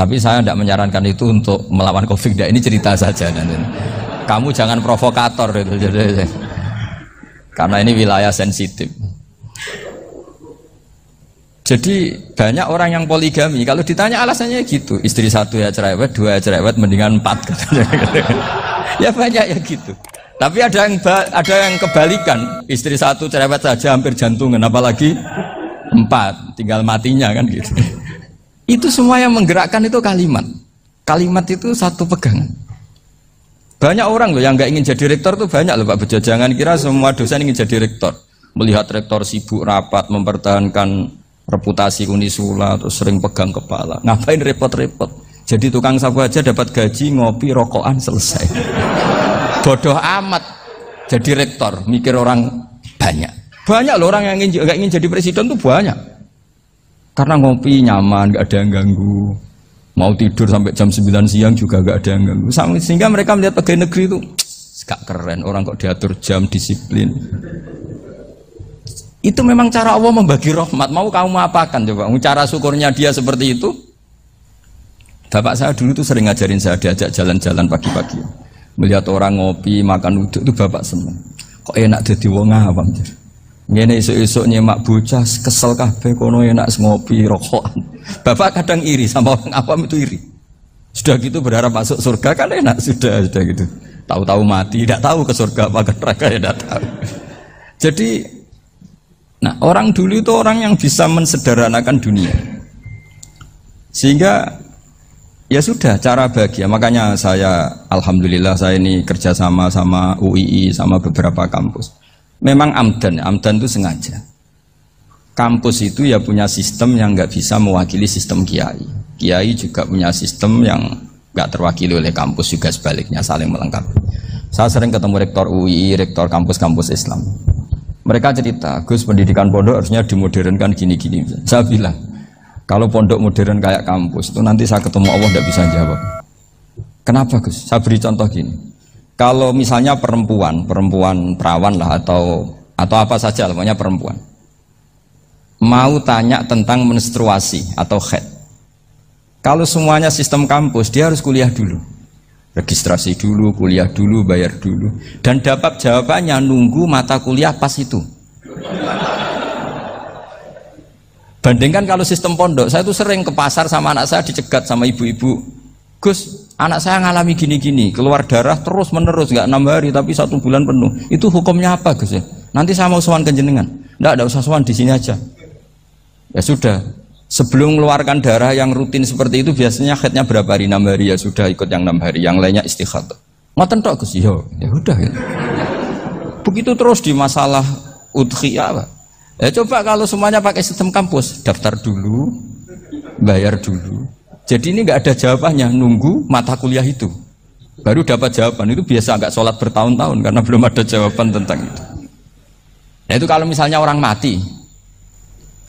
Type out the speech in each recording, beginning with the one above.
Tapi saya tidak menyarankan itu untuk melawan COVID. Ini cerita saja. Kamu jangan provokator itu. Karena ini wilayah sensitif. Jadi banyak orang yang poligami. Kalau ditanya alasannya gitu, istri satu ya cerewet, dua ya cerewet, mendingan 4. Ya banyak ya gitu. Tapi ada yang kebalikan, istri satu cerewet saja hampir jantungan, apalagi 4, tinggal matinya kan gitu. Itu semua yang menggerakkan itu kalimat. Kalimat itu satu pegangan. Banyak orang loh yang nggak ingin jadi rektor tuh banyak loh Pak Bejo. Jangan kira semua dosen ingin jadi rektor. Melihat rektor sibuk rapat mempertahankan reputasi Unisula terus sering pegang kepala. Ngapain repot-repot? Jadi tukang sapu aja dapat gaji, ngopi, rokokan, selesai. Bodoh amat jadi rektor, mikir orang banyak. Banyak loh orang yang nggak ingin jadi presiden tuh banyak. Karena ngopi nyaman, nggak ada yang ganggu. Mau tidur sampai jam 9 siang juga nggak ada yang ganggu. Sehingga mereka melihat pegawai negeri itu gak keren, orang kok diatur jam, disiplin. Itu memang cara Allah membagi rahmat. Mau kamu apakan coba? Cara syukurnya dia seperti itu. Bapak saya dulu tuh sering ngajarin saya, diajak jalan-jalan pagi-pagi. Melihat orang ngopi, makan uduk itu bapak seneng. Kok enak jadi wong awam. Ngene esuk-esuk nyemak bocah kesel kabeh kono enak ngopi rokokan. Bapak kadang iri sama orang awam itu iri. Sudah gitu berharap masuk surga kan enak sudah gitu. Tahu-tahu mati, tidak tahu ke surga apa ke neraka ya tidak tahu. Jadi nah, orang dulu itu orang yang bisa mensederhanakan dunia. Sehingga ya sudah cara bahagia. Makanya saya alhamdulillah saya ini kerjasama sama UII sama beberapa kampus. Memang amdan itu sengaja. Kampus itu ya punya sistem yang nggak bisa mewakili sistem kiai. Kiai juga punya sistem yang nggak terwakili oleh kampus, juga sebaliknya saling melengkapi. Saya sering ketemu rektor UII, rektor kampus-kampus Islam. Mereka cerita, Gus pendidikan pondok harusnya dimodernkan gini-gini. Saya bilang, kalau pondok modern kayak kampus itu nanti saya ketemu Allah tidak bisa jawab. Kenapa Gus? Saya beri contoh gini. Kalau misalnya perempuan perawan lah atau apa saja, namanya perempuan, mau tanya tentang menstruasi atau haid. Kalau semuanya sistem kampus, dia harus kuliah dulu, registrasi dulu, kuliah dulu, bayar dulu, dan dapat jawabannya nunggu mata kuliah pas itu. Bandingkan kalau sistem pondok, saya tuh sering ke pasar sama anak saya dicegat sama ibu-ibu, Gus, anak saya ngalami gini-gini, keluar darah terus menerus, nggak 6 hari tapi 1 bulan penuh. Itu hukumnya apa Gus ya? Nanti saya mau sowan ke jenengan. Nggak usah sowan, di sini aja. Ya sudah, sebelum mengeluarkan darah yang rutin seperti itu biasanya haidnya berapa hari? 6 hari, ya sudah ikut yang 6 hari, yang lainnya istighatsah. Ngoten tok Gus, ya udah ya. Begitu terus di masalah udhiyah Pak. Ya coba kalau semuanya pakai sistem kampus, daftar dulu, bayar dulu. Jadi ini nggak ada jawabannya, nunggu mata kuliah itu baru dapat jawaban. Itu biasa nggak sholat bertahun-tahun karena belum ada jawaban tentang itu. Nah itu kalau misalnya orang mati,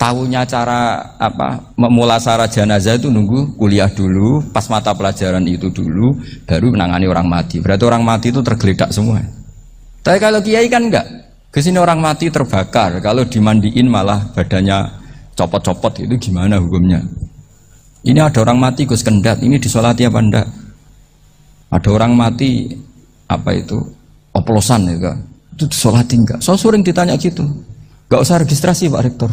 tahunya cara apa memulasara jenazah itu nunggu kuliah dulu, pas mata pelajaran itu dulu, baru menangani orang mati. Berarti orang mati itu tergeledak semua. Tapi kalau kiai kan enggak. Kesini orang mati terbakar, kalau dimandiin malah badannya copot-copot, itu gimana hukumnya? Ini ada orang mati Gus Kendat, ini disolati apa enggak? Ada orang mati apa itu oplosan ya kan? Itu disolati enggak? So sering ditanya gitu. Enggak usah registrasi Pak Rektor,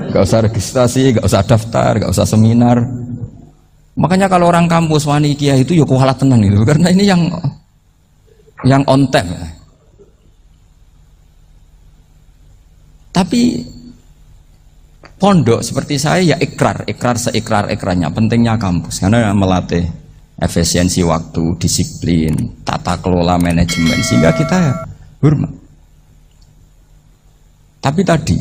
enggak usah registrasi, enggak usah daftar, enggak usah seminar. Makanya kalau orang kampus wani kiai itu ya kualat tenang gitu, karena ini yang on time. Tapi pondok seperti saya ya ikrar seikrar-ikrarnya. Pentingnya kampus karena melatih efisiensi waktu, disiplin, tata kelola manajemen, sehingga kita ya hormat. Tapi tadi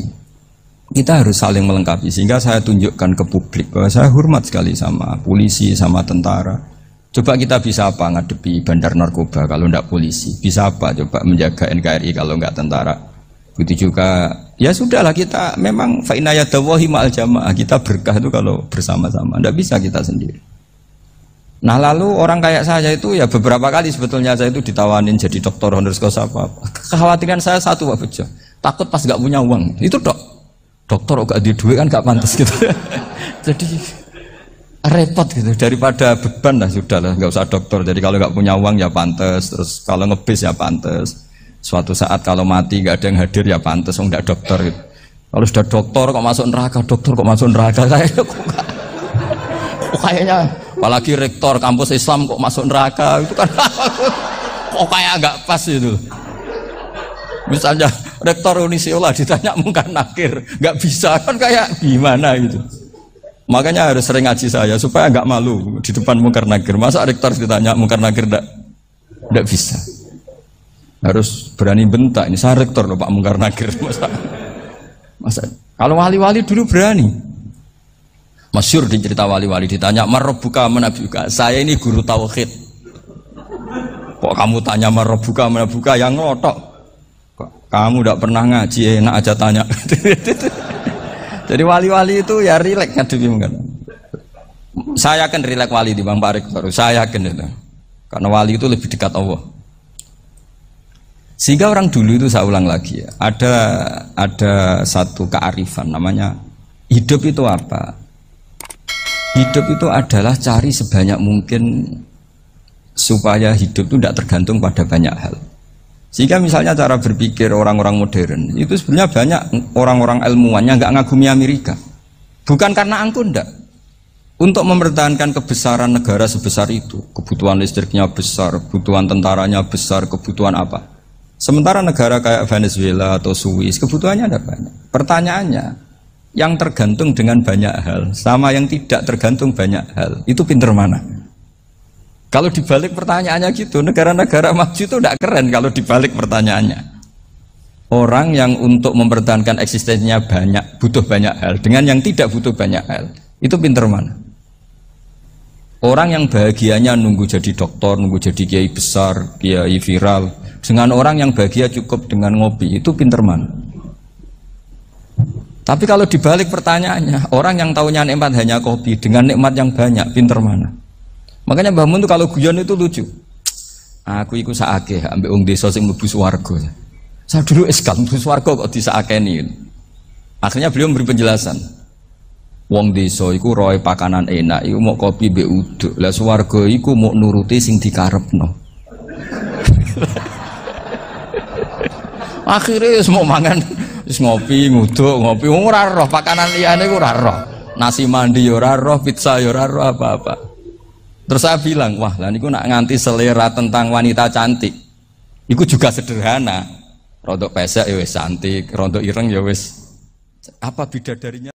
kita harus saling melengkapi, sehingga saya tunjukkan ke publik bahwa saya hormat sekali sama polisi, sama tentara. Coba kita bisa apa ngadepi bandar narkoba kalau enggak polisi? Bisa apa coba menjaga NKRI kalau enggak tentara? Begitu juga ya sudahlah, kita memang fa inna yadallahi ma'al jamaah, kita berkah itu kalau bersama-sama, tidak bisa kita sendiri. Nah lalu orang kayak saya itu ya beberapa kali sebetulnya saya itu ditawanin jadi dokter honoris causa apa. Kekhawatiran saya satu Pak Bejo, takut pas nggak punya uang itu dokter gak di duit kan gak pantas gitu. Jadi repot gitu, daripada beban lah sudah lah, nggak usah dokter. Jadi kalau nggak punya uang ya pantes, terus kalau ngebis ya pantes. Suatu saat kalau mati nggak ada yang hadir ya pantes, nggak dokter gitu. Kalau sudah dokter kok masuk neraka, dokter kok masuk neraka, kayaknya apalagi rektor kampus Islam kok masuk neraka itu kan kok kayak agak pas itu. Misalnya rektor Unisiola ditanya mungkar nakir, nggak bisa kan kayak gimana gitu. Makanya harus sering ngaji saya supaya nggak malu di depan mungkar nakir. Masa rektor ditanya mungkar nakir nggak bisa. Harus berani bentak. Ini saya rektor loh Pak mungkar nakir. Masa kalau wali-wali dulu berani. Masyhur di cerita wali-wali ditanya marabbuka manabuka. Saya ini guru tauhid. Kok kamu tanya marabbuka manabuka yang ngotok? Kamu tidak pernah ngaji enak aja tanya. Jadi wali-wali itu ya rileks ngadepi mungkin. Saya yakin rileks wali di Bang Pak Rektor. Saya yakin itu. Karena wali itu lebih dekat Allah. Sehingga orang dulu itu saya ulang lagi ya, ada satu kearifan namanya hidup itu apa? Hidup itu adalah cari sebanyak mungkin supaya hidup itu tidak tergantung pada banyak hal. Sehingga misalnya cara berpikir orang-orang modern itu sebenarnya banyak orang-orang ilmuwan yang nggak ngagumi Amerika. Bukan karena angkuh ndak. Untuk mempertahankan kebesaran negara sebesar itu, kebutuhan listriknya besar, kebutuhan tentaranya besar, kebutuhan apa? Sementara negara kayak Venezuela atau Swiss kebutuhannya ada banyak. Pertanyaannya, yang tergantung dengan banyak hal sama yang tidak tergantung banyak hal, itu pinter mana? Kalau dibalik pertanyaannya gitu, negara-negara maju itu tidak keren kalau dibalik pertanyaannya. Orang yang untuk mempertahankan eksistensinya banyak, butuh banyak hal, dengan yang tidak butuh banyak hal, itu pinter mana? Orang yang bahagianya nunggu jadi dokter, nunggu jadi kiai besar, kiai viral, dengan orang yang bahagia cukup dengan ngopi, itu pinter mana? Tapi kalau dibalik pertanyaannya, orang yang tahunya nikmat hanya kopi dengan nikmat yang banyak, pinter mana? Makanya Mbah Mun tuh kalau guyon itu lucu. Aku ikut saake ambek wong desa sing mlebu swarga. Saya dulu eskal mlebu swarga kok disakeni. Akhirnya beliau memberi penjelasan. Wong desa iku roe pakanan enak, iku mau kopi mbek uduk. Lah swarga iku mau nuruti sing dikarepno. Akhirnya semua mangan ngopi, nguduk, ngopi, ora roh pakanan liyane ku ora roh. Nasi mandi ya ora roh, pizza ya ora roh apa-apa. Terus saya bilang, wah lah niku nak nganti selera tentang wanita cantik. Iku juga sederhana. Rontok pesek ya wis cantik, rontok ireng ya wis apa bidadarinya